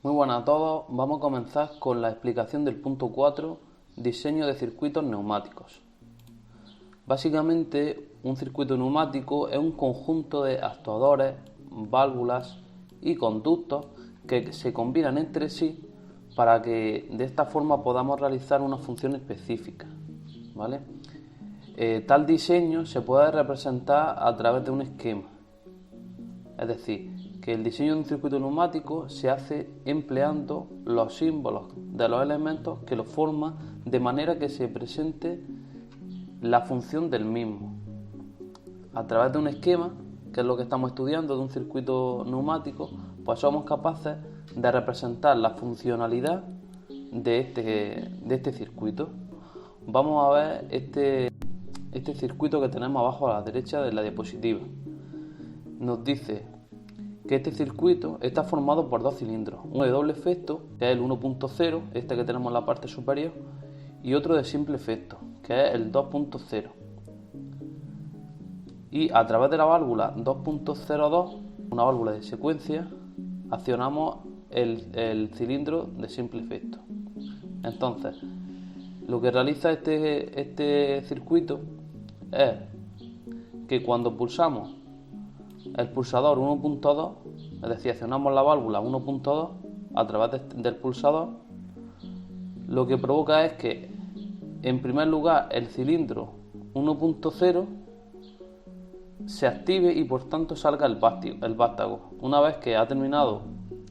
Muy buenas a todos, vamos a comenzar con la explicación del punto 4, diseño de circuitos neumáticos. Básicamente, un circuito neumático es un conjunto de actuadores, válvulas y conductos que se combinan entre sí para que de esta forma podamos realizar una función específica, ¿vale? Tal diseño se puede representar a través de un esquema, es decir, que el diseño de un circuito neumático se hace empleando los símbolos de los elementos que lo forman de manera que se presente la función del mismo. A través de un esquema, que es lo que estamos estudiando de un circuito neumático, pues somos capaces de representar la funcionalidad de este circuito. Vamos a ver este circuito que tenemos abajo a la derecha de la diapositiva. Nos dice que este circuito está formado por dos cilindros, uno de doble efecto, que es el 1.0, este que tenemos en la parte superior, y otro de simple efecto, que es el 2.0. Y a través de la válvula 2.02, una válvula de secuencia, accionamos el cilindro de simple efecto. Entonces, lo que realiza este circuito es que cuando pulsamos el pulsador 1.2, es decir, accionamos la válvula 1.2 a través del pulsador, lo que provoca es que, en primer lugar, el cilindro 1.0 se active y por tanto salga el vástago. Una vez que ha terminado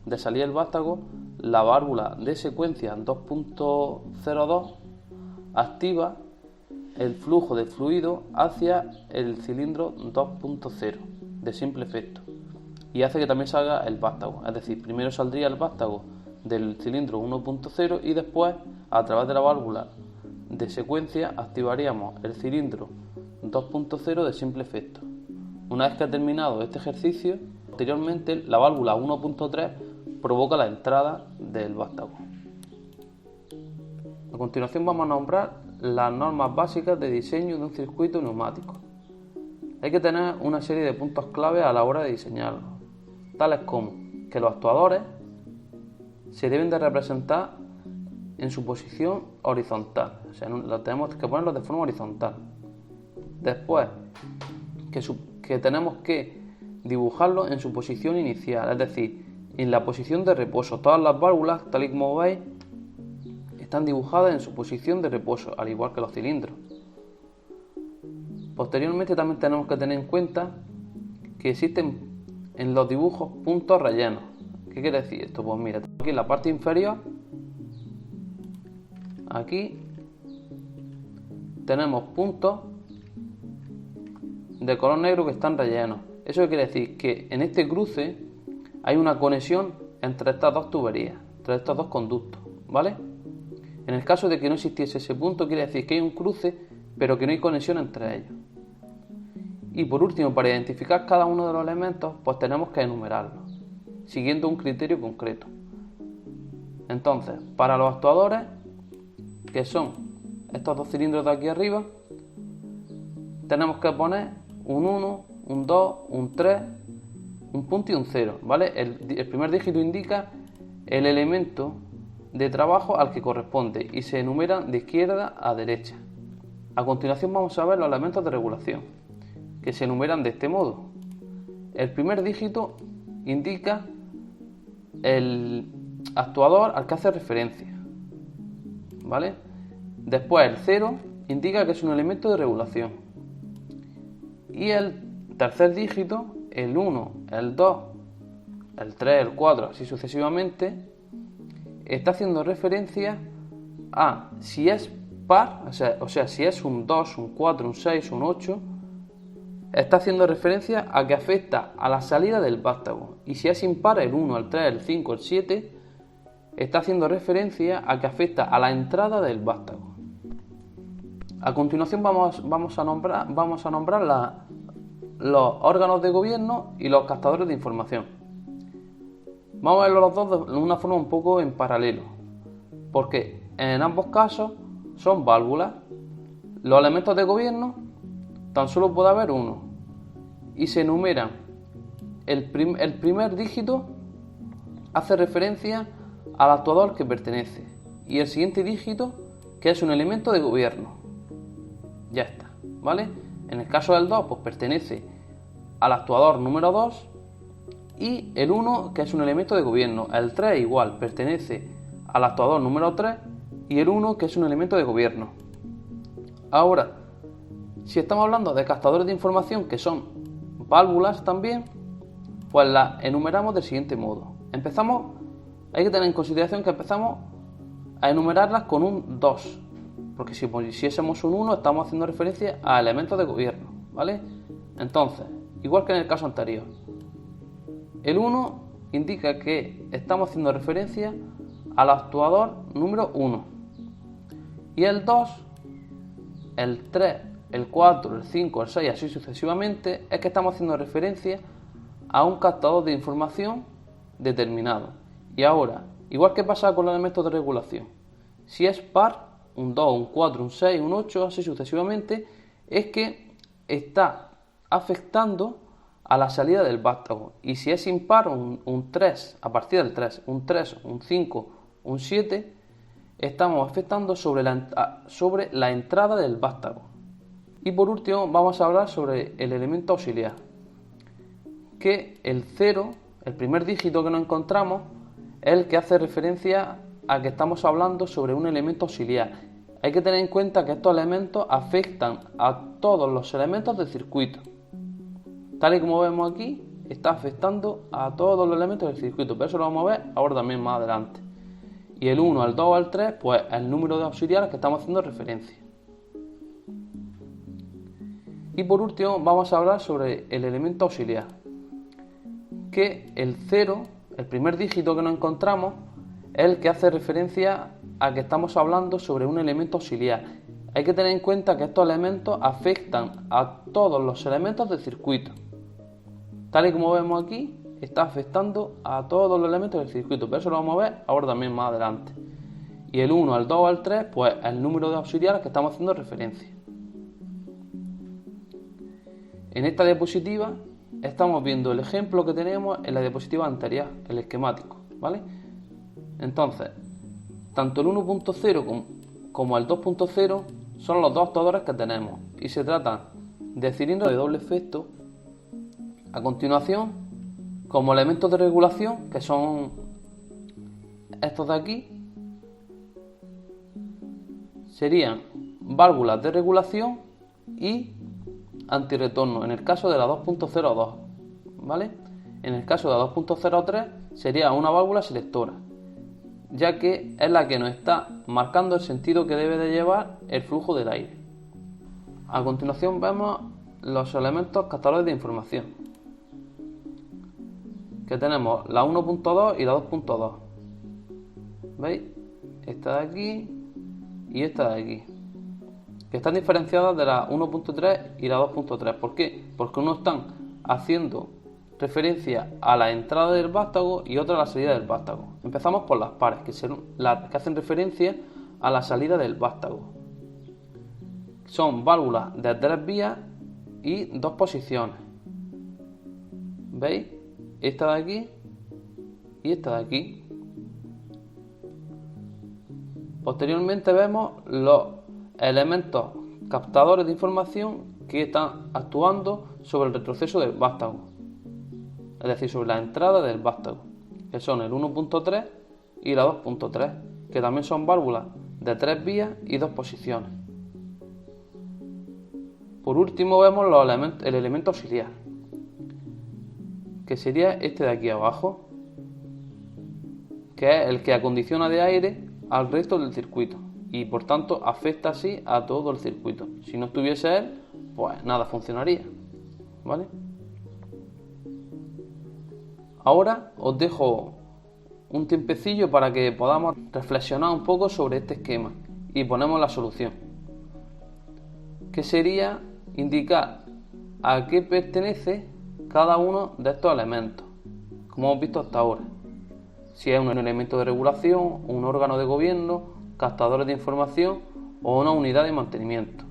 de salir el vástago, la válvula de secuencia 2.02 activa el flujo de fluido hacia el cilindro 2.0 de simple efecto y hace que también salga el vástago. Es decir, primero saldría el vástago del cilindro 1.0 y después, a través de la válvula de secuencia, activaríamos el cilindro 2.0 de simple efecto. Una vez que ha terminado este ejercicio, posteriormente la válvula 1.3 provoca la entrada del vástago. A continuación vamos a nombrar las normas básicas de diseño de un circuito neumático. Hay que tener una serie de puntos clave a la hora de diseñarlo, tales como que los actuadores se deben de representar en su posición horizontal, o sea, tenemos que ponerlos de forma horizontal. Después, que tenemos que dibujarlo en su posición inicial, es decir, en la posición de reposo. Todas las válvulas, tal y como veis, están dibujadas en su posición de reposo, al igual que los cilindros. Posteriormente también tenemos que tener en cuenta que existen en los dibujos puntos rellenos. ¿Qué quiere decir esto? Pues mira, aquí en la parte inferior, aquí tenemos puntos de color negro que están rellenos. Eso quiere decir que en este cruce hay una conexión entre estas dos tuberías, entre estos dos conductos, ¿vale? En el caso de que no existiese ese punto, quiere decir que hay un cruce, pero que no hay conexión entre ellos. Y por último, para identificar cada uno de los elementos, pues tenemos que enumerarlos, siguiendo un criterio concreto. Entonces, para los actuadores, que son estos dos cilindros de aquí arriba, tenemos que poner un 1, un 2, un 3, un punto y un 0, ¿vale? El primer dígito indica el elemento de trabajo al que corresponde y se enumeran de izquierda a derecha. A continuación vamos a ver los elementos de regulación, que se enumeran de este modo. El primer dígito indica el actuador al que hace referencia, ¿vale? Después el 0 indica que es un elemento de regulación. Y el tercer dígito, el 1, el 2, el 3, el 4, así sucesivamente, está haciendo referencia a si es par, o sea, si es un 2, un 4, un 6, un 8, está haciendo referencia a que afecta a la salida del vástago. Y si es impar, el 1, el 3, el 5, el 7, está haciendo referencia a que afecta a la entrada del vástago. A continuación vamos a nombrar los órganos de gobierno y los captadores de información. Vamos a verlos los dos de una forma un poco en paralelo, porque en ambos casos son válvulas. Los elementos de gobierno tan solo puede haber uno y se enumeran el primer dígito hace referencia al actuador que pertenece y el siguiente dígito, que es un elemento de gobierno. Ya está, ¿vale? En el caso del 2, pues pertenece al actuador número 2 y el 1, que es un elemento de gobierno. El 3 igual, pertenece al actuador número 3 y el 1, que es un elemento de gobierno. Ahora, si estamos hablando de captadores de información que son válvulas también, pues las enumeramos del siguiente modo. Hay que tener en consideración que empezamos a enumerarlas con un 2, porque si pusiésemos un 1 estamos haciendo referencia a elementos de gobierno, ¿vale? Entonces, igual que en el caso anterior, el 1 indica que estamos haciendo referencia al actuador número 1 y el 2, el 3, el 4, el 5, el 6, así sucesivamente, es que estamos haciendo referencia a un captador de información determinado. Y ahora, igual que pasa con los elementos de regulación, si es par, un 2, un 4, un 6, un 8, así sucesivamente, es que está afectando a la salida del vástago. Y si es impar, un 3, a partir del 3, un 3, un 5, un 7, estamos afectando sobre la entrada del vástago. Y por último vamos a hablar sobre el elemento auxiliar, que el 0, el primer dígito que nos encontramos, es el que hace referencia a que estamos hablando sobre un elemento auxiliar. Hay que tener en cuenta que estos elementos afectan a todos los elementos del circuito. Tal y como vemos aquí, está afectando a todos los elementos del circuito, pero eso lo vamos a ver ahora también más adelante. Y el 1, el 2, el 3, pues el número de auxiliares que estamos haciendo referencia. Y por último vamos a hablar sobre el elemento auxiliar, que el 0, el primer dígito que nos encontramos, es el que hace referencia a que estamos hablando sobre un elemento auxiliar. Hay que tener en cuenta que estos elementos afectan a todos los elementos del circuito. Tal y como vemos aquí, está afectando a todos los elementos del circuito, pero eso lo vamos a ver ahora también más adelante. Y el 1, el 2, el 3, pues el número de auxiliares que estamos haciendo referencia. En esta diapositiva estamos viendo el ejemplo que tenemos en la diapositiva anterior, el esquemático, ¿vale? Entonces, tanto el 1.0 como el 2.0 son los dos actuadores que tenemos y se trata de cilindros de doble efecto. A continuación, como elementos de regulación, que son estos de aquí, serían válvulas de regulación y antirretorno en el caso de la 2.02, ¿vale? En el caso de la 2.03 sería una válvula selectora, ya que es la que nos está marcando el sentido que debe de llevar el flujo del aire. A continuación vemos los elementos captadores de información, que tenemos la 1.2 y la 2.2. ¿Veis? Esta de aquí y esta de aquí, que están diferenciadas de la 1.3 y la 2.3. ¿Por qué? Porque unos están haciendo referencia a la entrada del vástago y otra a la salida del vástago. Empezamos por las pares, que son las que hacen referencia a la salida del vástago. Son válvulas de 3 vías y 2 posiciones. ¿Veis? Esta de aquí y esta de aquí. Posteriormente vemos los elementos captadores de información que están actuando sobre el retroceso del vástago, es decir, sobre la entrada del vástago, que son el 1.3 y la 2.3, que también son válvulas de 3 vías y 2 posiciones. Por último vemos el elemento auxiliar, que sería este de aquí abajo, que es el que acondiciona de aire al resto del circuito y por tanto afecta así a todo el circuito. Si no estuviese él, pues nada funcionaría, ¿vale? Ahora os dejo un tiempecillo para que podamos reflexionar un poco sobre este esquema y ponemos la solución, que sería indicar a qué pertenece cada uno de estos elementos, como hemos visto hasta ahora. Si es un elemento de regulación, un órgano de gobierno, captadores de información o una unidad de mantenimiento.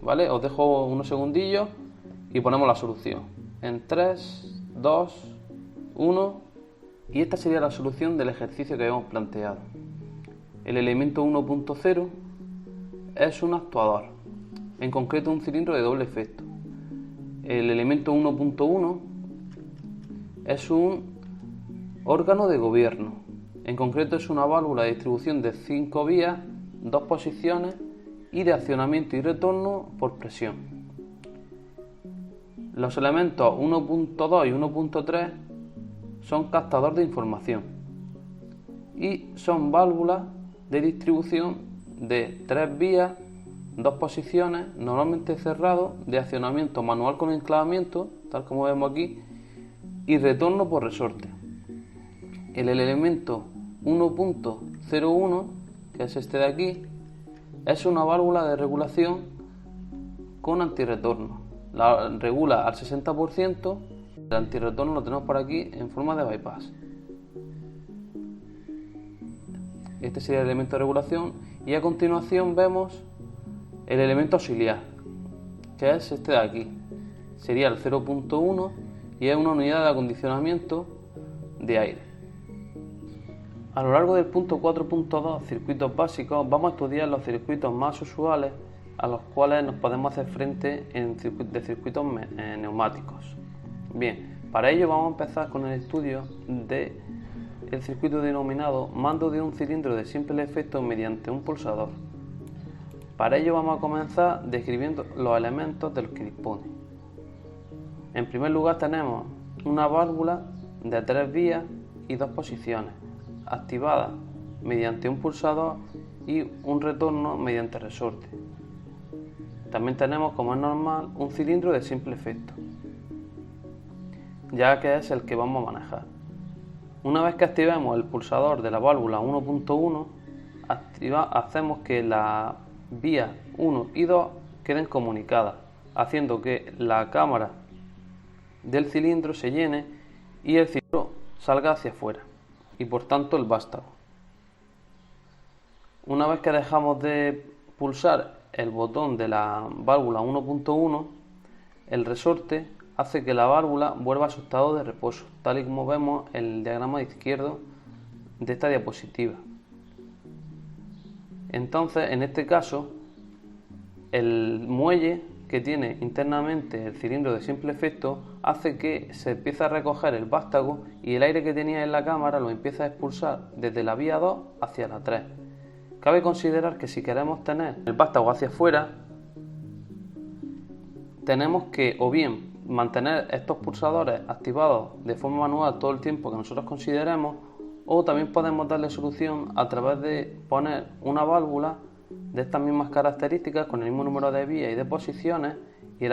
¿Vale? Os dejo unos segundillos y ponemos la solución. En 3, 2, 1, Y esta sería la solución del ejercicio que habíamos planteado. El elemento 1.0 es un actuador, en concreto un cilindro de doble efecto. El elemento 1.1 es un órgano de gobierno, en concreto es una válvula de distribución de 5 vías, 2 posiciones y de accionamiento y retorno por presión. Los elementos 1.2 y 1.3 son captador de información y son válvulas de distribución de 3 vías, 2 posiciones, normalmente cerrado, de accionamiento manual con enclavamiento, tal como vemos aquí, y retorno por resorte. El elemento 1.01, que es este de aquí, es una válvula de regulación con antirretorno. La regula al 60%, el antirretorno lo tenemos por aquí en forma de bypass. Este sería el elemento de regulación y a continuación vemos el elemento auxiliar, que es este de aquí. Sería el 0.1 y es una unidad de acondicionamiento de aire. A lo largo del punto 4.2, circuitos básicos, vamos a estudiar los circuitos más usuales a los cuales nos podemos hacer frente de circuitos neumáticos. Bien, para ello vamos a empezar con el estudio del circuito denominado mando de un cilindro de simple efecto mediante un pulsador. Para ello vamos a comenzar describiendo los elementos de los que dispone. En primer lugar tenemos una válvula de 3 vías y 2 posiciones, activada mediante un pulsador y un retorno mediante resorte. También tenemos, como es normal, un cilindro de simple efecto, ya que es el que vamos a manejar. Una vez que activemos el pulsador de la válvula 1.1, hacemos que las vías 1 y 2 queden comunicadas, haciendo que la cámara del cilindro se llene y el cilindro salga hacia afuera, y por tanto el vástago. Una vez que dejamos de pulsar el botón de la válvula 1.1, el resorte hace que la válvula vuelva a su estado de reposo, tal y como vemos en el diagrama izquierdo de esta diapositiva. Entonces, en este caso, el muelle que tiene internamente el cilindro de simple efecto hace que se empiece a recoger el vástago y el aire que tenía en la cámara lo empieza a expulsar desde la vía 2 hacia la 3. Cabe considerar que si queremos tener el vástago hacia afuera, tenemos que o bien mantener estos pulsadores activados de forma manual todo el tiempo que nosotros consideremos, o también podemos darle solución a través de poner una válvula de estas mismas características con el mismo número de vías y de posiciones y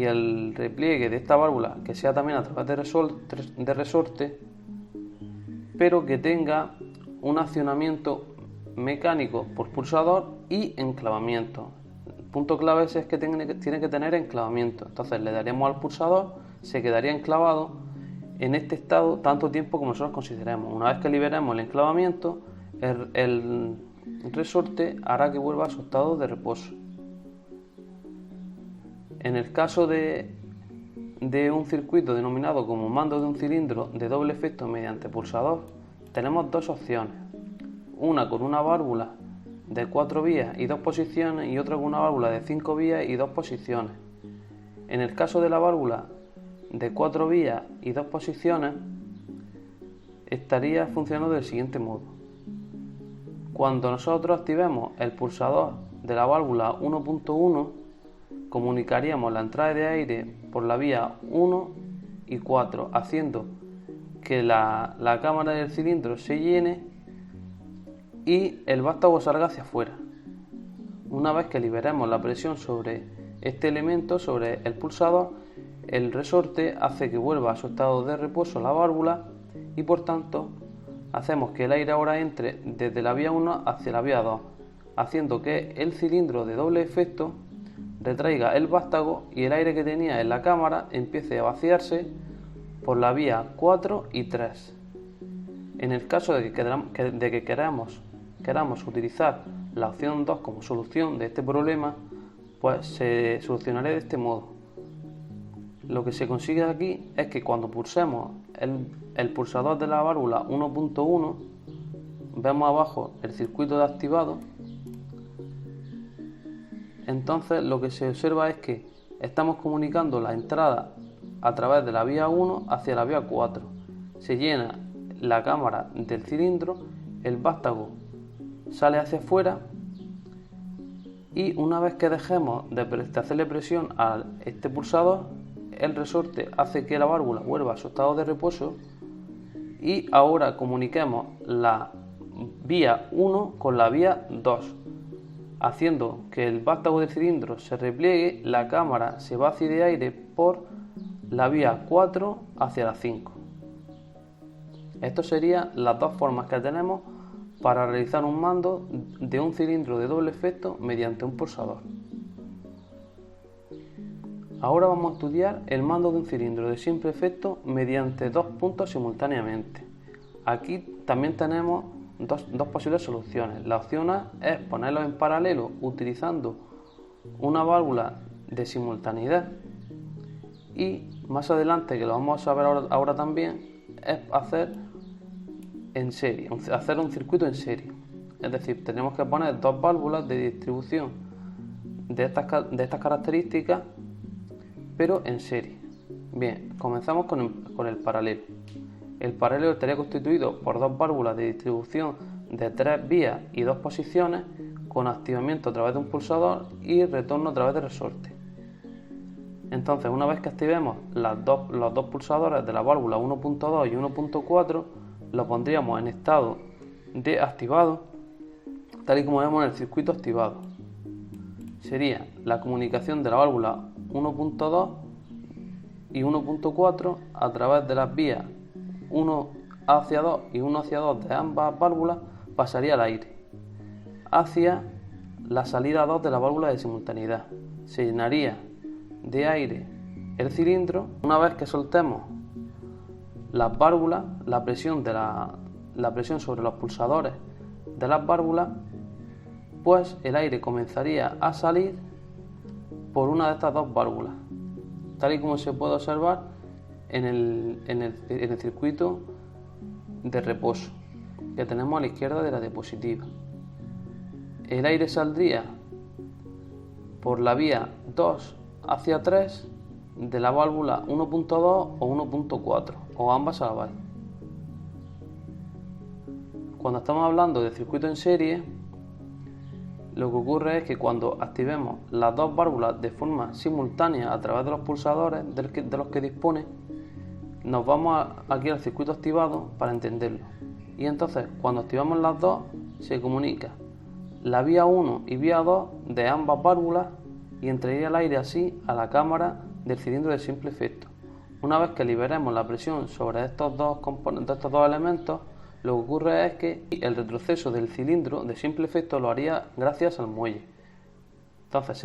el repliegue de esta válvula que sea también a través de resorte, pero que tenga un accionamiento mecánico por pulsador y enclavamiento. El punto clave es que tiene que tener enclavamiento. Entonces le daríamos al pulsador, se quedaría enclavado en este estado tanto tiempo como nosotros consideremos. Una vez que liberemos el enclavamiento, el resorte hará que vuelva a su estado de reposo. En el caso de un circuito denominado como mando de un cilindro de doble efecto mediante pulsador, tenemos dos opciones: una con una válvula de 4 vías y 2 posiciones y otra con una válvula de 5 vías y 2 posiciones. En el caso de la válvula de 4 vías y 2 posiciones, estaría funcionando del siguiente modo. Cuando nosotros activemos el pulsador de la válvula 1.1, comunicaríamos la entrada de aire por la vía 1 y 4, haciendo que la cámara del cilindro se llene y el vástago salga hacia afuera. Una vez que liberemos la presión sobre este elemento, sobre el pulsador, el resorte hace que vuelva a su estado de reposo la válvula y por tanto hacemos que el aire ahora entre desde la vía 1 hacia la vía 2, haciendo que el cilindro de doble efecto retraiga el vástago y el aire que tenía en la cámara empiece a vaciarse por la vía 4 y 3. En el caso de que queramos utilizar la opción 2 como solución de este problema, pues se solucionaría de este modo. Lo que se consigue aquí es que cuando pulsemos el pulsador de la válvula 1.1, vemos abajo el circuito de activado. Entonces lo que se observa es que estamos comunicando la entrada a través de la vía 1 hacia la vía 4. Se llena la cámara del cilindro, el vástago sale hacia afuera y una vez que dejemos de hacerle presión a este pulsador, el resorte hace que la válvula vuelva a su estado de reposo y ahora comuniquemos la vía 1 con la vía 2, haciendo que el vástago del cilindro se repliegue, la cámara se vacíe de aire por la vía 4 hacia la 5. Estas serían las dos formas que tenemos para realizar un mando de un cilindro de doble efecto mediante un pulsador. Ahora vamos a estudiar el mando de un cilindro de simple efecto mediante dos puntos simultáneamente. Aquí también tenemos dos posibles soluciones. La opción A es ponerlos en paralelo utilizando una válvula de simultaneidad, y más adelante, que lo vamos a ver ahora también, es hacer en serie, hacer un circuito en serie. Es decir, tenemos que poner dos válvulas de distribución de estas características, pero en serie. Bien, comenzamos con el paralelo. El paralelo estaría constituido por dos válvulas de distribución de 3 vías y 2 posiciones, con activamiento a través de un pulsador y retorno a través de resorte. Entonces, una vez que activemos los dos pulsadores de la válvula 1.2 y 1.4, lo pondríamos en estado de activado, tal y como vemos en el circuito activado. Sería la comunicación de la válvula 1.2 y 1.4 a través de las vías 1 hacia 2 y 1 hacia 2 de ambas válvulas, pasaría el aire hacia la salida 2 de la válvula de simultaneidad. Se llenaría de aire el cilindro. Una vez que soltemos las válvulas, la presión sobre los pulsadores de las válvulas, pues el aire comenzaría a salir por una de estas dos válvulas, tal y como se puede observar en el circuito de reposo que tenemos a la izquierda de la diapositiva. El aire saldría por la vía 2 hacia 3 de la válvula 1.2 o 1.4, o ambas a la vez. Cuando estamos hablando de circuito en serie, lo que ocurre es que cuando activemos las dos válvulas de forma simultánea a través de los pulsadores de los que dispone, nos vamos aquí al circuito activado para entenderlo. Y entonces, cuando activamos las dos, se comunica la vía 1 y vía 2 de ambas válvulas y entraría el aire así a la cámara del cilindro de simple efecto. Una vez que liberemos la presión sobre estos dos elementos, lo que ocurre es que el retroceso del cilindro de simple efecto lo haría gracias al muelle. Entonces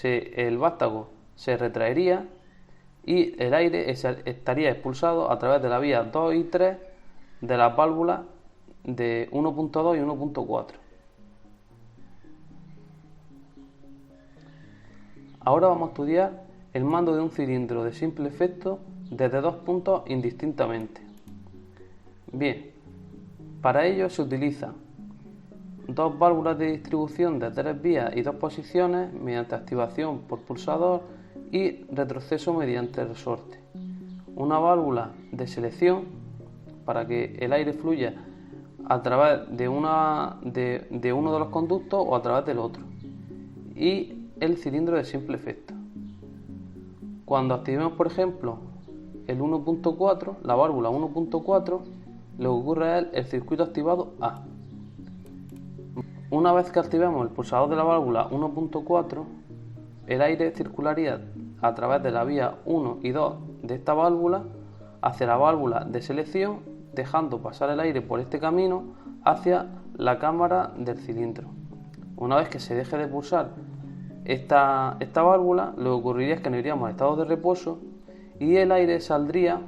el vástago se retraería y el aire estaría expulsado a través de la vía 2 y 3 de las válvulas de 1.2 y 1.4. Ahora vamos a estudiar el mando de un cilindro de simple efecto desde dos puntos indistintamente. Bien, para ello se utilizan dos válvulas de distribución de 3 vías y 2 posiciones mediante activación por pulsador y retroceso mediante resorte. Una válvula de selección para que el aire fluya a través de uno de los conductos o a través del otro. Y el cilindro de simple efecto. Cuando activemos, por ejemplo, el 1.4, la válvula 1.4, lo que ocurre es el circuito activado A. Una vez que activemos el pulsador de la válvula 1.4, el aire circularía a través de la vía 1 y 2 de esta válvula hacia la válvula de selección, dejando pasar el aire por este camino hacia la cámara del cilindro. Una vez que se deje de pulsar esta válvula, lo que ocurriría es que nos iríamos a estado de reposo y el aire saldría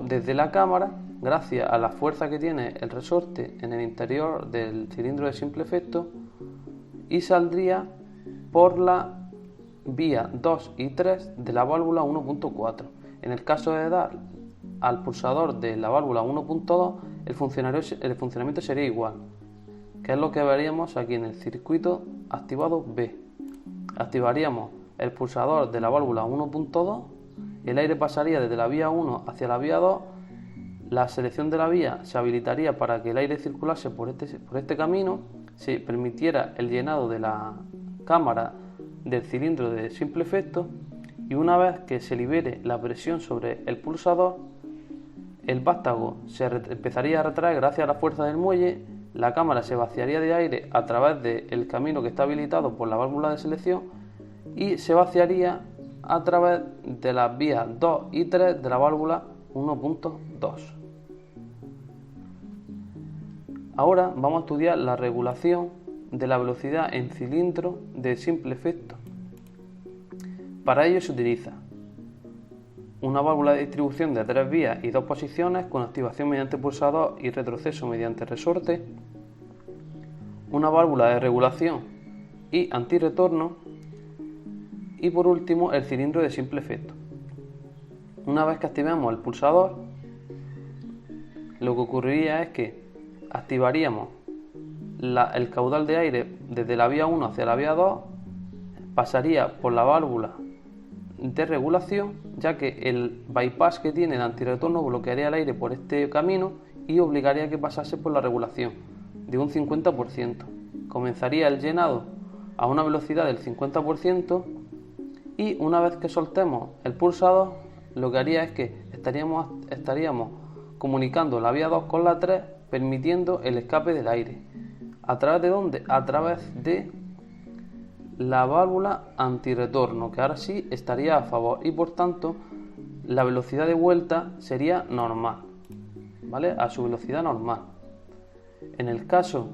desde la cámara gracias a la fuerza que tiene el resorte en el interior del cilindro de simple efecto y saldría por la vía 2 y 3 de la válvula 1.4. En el caso de dar al pulsador de la válvula 1.2, el funcionamiento sería igual, que es lo que veríamos aquí en el circuito activado B. Activaríamos el pulsador de la válvula 1.2, el aire pasaría desde la vía 1 hacia la vía 2, la selección de la vía se habilitaría para que el aire circulase por este camino, se permitiera el llenado de la cámara del cilindro de simple efecto, y una vez que se libere la presión sobre el pulsador, el vástago se empezaría a retraer gracias a la fuerza del muelle, la cámara se vaciaría de aire a través del camino que está habilitado por la válvula de selección y se vaciaría a través de las vías 2 y 3 de la válvula 1.2. Ahora vamos a estudiar la regulación de la velocidad en cilindro de simple efecto. Para ello se utiliza una válvula de distribución de 3 vías y 2 posiciones con activación mediante pulsador y retroceso mediante resorte, una válvula de regulación y antirretorno y por último el cilindro de simple efecto. Una vez que activemos el pulsador, lo que ocurriría es que activaríamos el caudal de aire desde la vía 1 hacia la vía 2, pasaría por la válvula de regulación, ya que el bypass que tiene el antirretorno bloquearía el aire por este camino y obligaría a que pasase por la regulación de un 50%. Comenzaría el llenado a una velocidad del 50% y una vez que soltemos el pulsador, lo que haría es que estaríamos comunicando la vía 2 con la 3, permitiendo el escape del aire. ¿A través de dónde? A través de la válvula antirretorno, que ahora sí estaría a favor y por tanto la velocidad de vuelta sería normal, ¿vale? A su velocidad normal. En el caso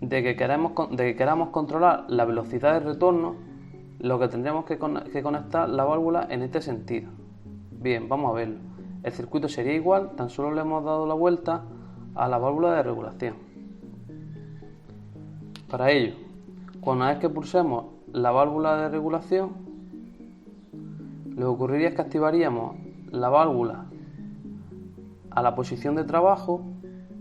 de que queramos controlar la velocidad de retorno, lo que tendríamos que conectar la válvula en este sentido. Bien, vamos a verlo. El circuito sería igual, tan solo le hemos dado la vuelta a la válvula de regulación. Para ello, una vez que pulsemos la válvula de regulación, lo que ocurriría es que activaríamos la válvula a la posición de trabajo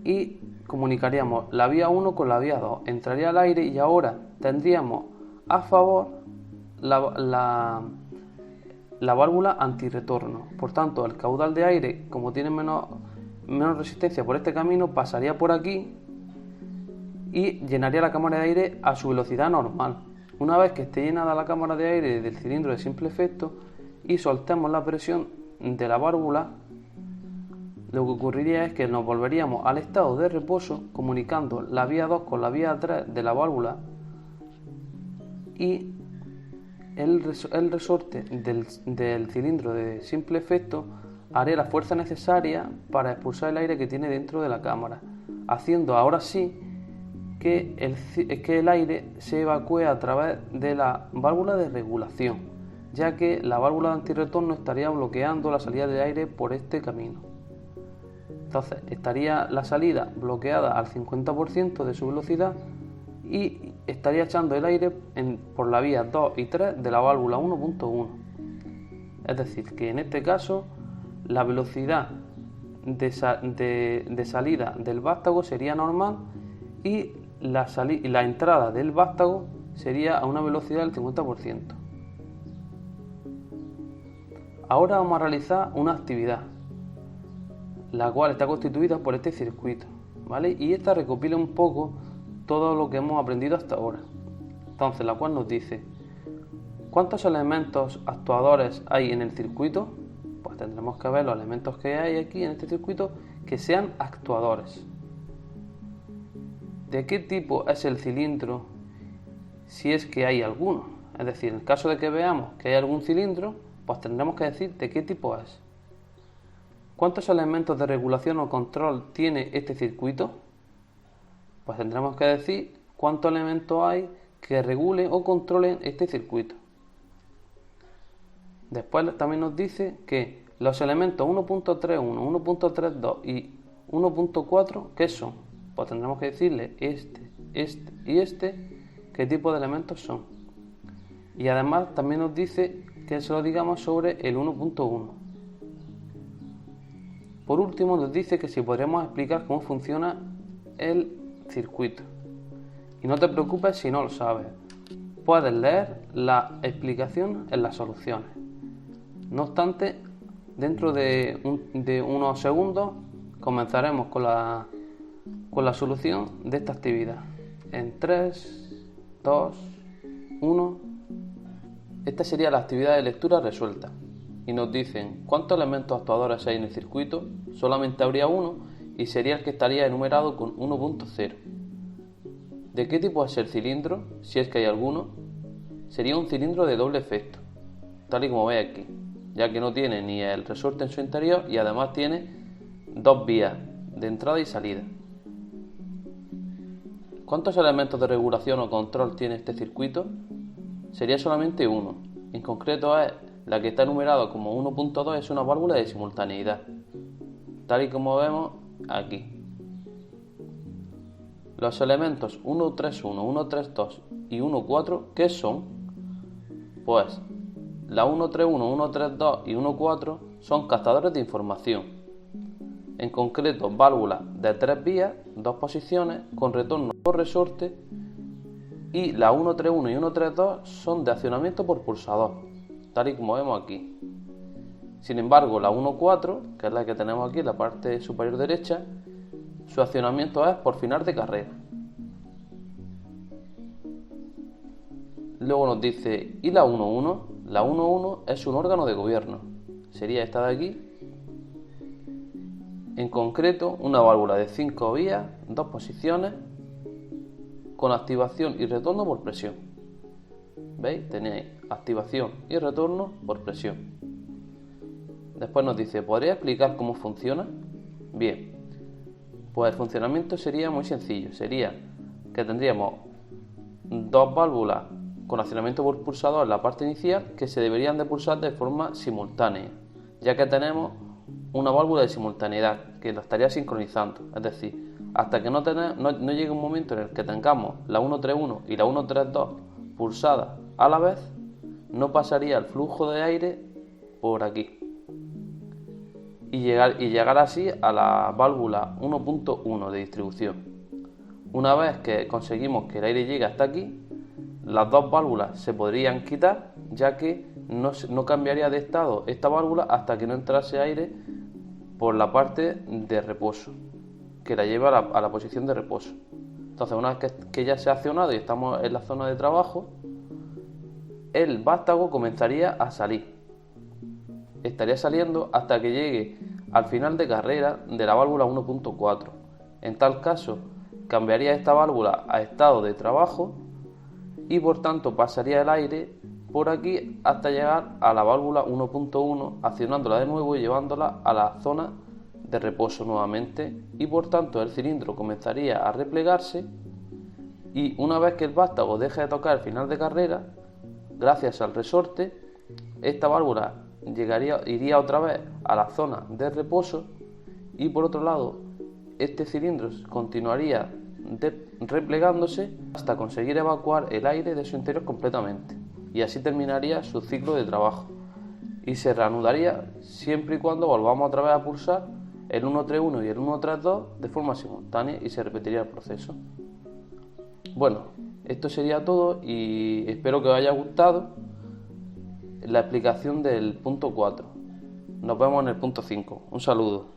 y comunicaríamos la vía 1 con la vía 2. Entraría el aire y ahora tendríamos a favor la válvula antirretorno. Por tanto, el caudal de aire, como tiene menos resistencia por este camino, pasaría por aquí y llenaría la cámara de aire a su velocidad normal. Una vez que esté llenada la cámara de aire del cilindro de simple efecto y soltemos la presión de la válvula, lo que ocurriría es que nos volveríamos al estado de reposo comunicando la vía 2 con la vía 3 de la válvula y el resorte del cilindro de simple efecto haría la fuerza necesaria para expulsar el aire que tiene dentro de la cámara, haciendo ahora sí que el aire se evacúe a través de la válvula de regulación, ya que la válvula de antirretorno estaría bloqueando la salida de aire por este camino. Entonces estaría la salida bloqueada al 50% de su velocidad y estaría echando el aire por la vía 2 y 3 de la válvula 1.1. Es decir, que en este caso la velocidad de salida del vástago sería normal y la entrada del vástago sería a una velocidad del 50%. Ahora vamos a realizar una actividad, la cual está constituida por este circuito, ¿vale? Y esta recopila un poco todo lo que hemos aprendido hasta ahora. Entonces, la cual nos dice, ¿cuántos elementos actuadores hay en el circuito? Pues tendremos que ver los elementos que hay aquí en este circuito que sean actuadores. ¿De qué tipo es el cilindro? Si es que hay alguno. Es decir, en el caso de que veamos que hay algún cilindro, pues tendremos que decir de qué tipo es. ¿Cuántos elementos de regulación o control tiene este circuito? Pues tendremos que decir cuántos elementos hay que regulen o controlen este circuito. Después también nos dice que los elementos 1.31, 1.32 y 1.4, ¿qué son? Pues tendremos que decirle este y este, qué tipo de elementos son. Y además también nos dice que se lo digamos sobre el 1.1. Por último nos dice que si podremos explicar cómo funciona el circuito. Y no te preocupes si no lo sabes. Puedes leer la explicación en las soluciones. No obstante, dentro de unos segundos comenzaremos con la solución de esta actividad. En 3, 2, 1. Esta sería la actividad de lectura resuelta. Y nos dicen cuántos elementos actuadores hay en el circuito. Solamente habría uno y sería el que estaría enumerado con 1.0. ¿De qué tipo es el cilindro? Si es que hay alguno. Sería un cilindro de doble efecto, tal y como veis aquí, ya que no tiene ni el resorte en su interior y además tiene dos vías de entrada y salida. ¿Cuántos elementos de regulación o control tiene este circuito? Sería solamente uno. En concreto es la que está enumerada como 1.2, es una válvula de simultaneidad, tal y como vemos aquí. Los elementos 131, 132 y 14, ¿qué son? Pues la 131, 132 y 14 son captadores de información. En concreto, válvulas de 3 vías, 2 posiciones, con retorno por resorte, y la 131 y 132 son de accionamiento por pulsador, tal y como vemos aquí. Sin embargo, la 14, que es la que tenemos aquí en la parte superior derecha, su accionamiento es por final de carrera. Luego nos dice, ¿y la 11? La 11 es un órgano de gobierno. Sería esta de aquí. En concreto, una válvula de 5 vías, 2 posiciones, con activación y retorno por presión. ¿Veis? Tenéis activación y retorno por presión. Después nos dice, ¿podría explicar cómo funciona? Bien, pues el funcionamiento sería muy sencillo. Sería que tendríamos dos válvulas con accionamiento por pulsador en la parte inicial que se deberían de pulsar de forma simultánea, ya que tenemos una válvula de simultaneidad que la estaría sincronizando. Es decir, hasta que no llegue un momento en el que tengamos la 131 y la 132 pulsadas a la vez, no pasaría el flujo de aire por aquí y llegar así a la válvula 1.1 de distribución. Una vez que conseguimos que el aire llegue hasta aquí, las dos válvulas se podrían quitar, ya que no cambiaría de estado esta válvula hasta que no entrase aire por la parte de reposo, que la lleva a la posición de reposo. Entonces, una vez que ya se ha accionado y estamos en la zona de trabajo, el vástago comenzaría a salir. Estaría saliendo hasta que llegue al final de carrera de la válvula 1.4. En tal caso, cambiaría esta válvula a estado de trabajo y por tanto pasaría el aire por aquí hasta llegar a la válvula 1.1, accionándola de nuevo y llevándola a la zona de reposo nuevamente, y por tanto el cilindro comenzaría a replegarse, y una vez que el vástago deje de tocar el final de carrera, gracias al resorte, esta válvula iría otra vez a la zona de reposo, y por otro lado este cilindro continuaría replegándose hasta conseguir evacuar el aire de su interior completamente, y así terminaría su ciclo de trabajo y se reanudaría siempre y cuando volvamos otra vez a pulsar el 131 y el 132 de forma simultánea, y se repetiría el proceso. Bueno, esto sería todo y espero que os haya gustado la explicación del punto 4. Nos vemos en el punto 5. Un saludo.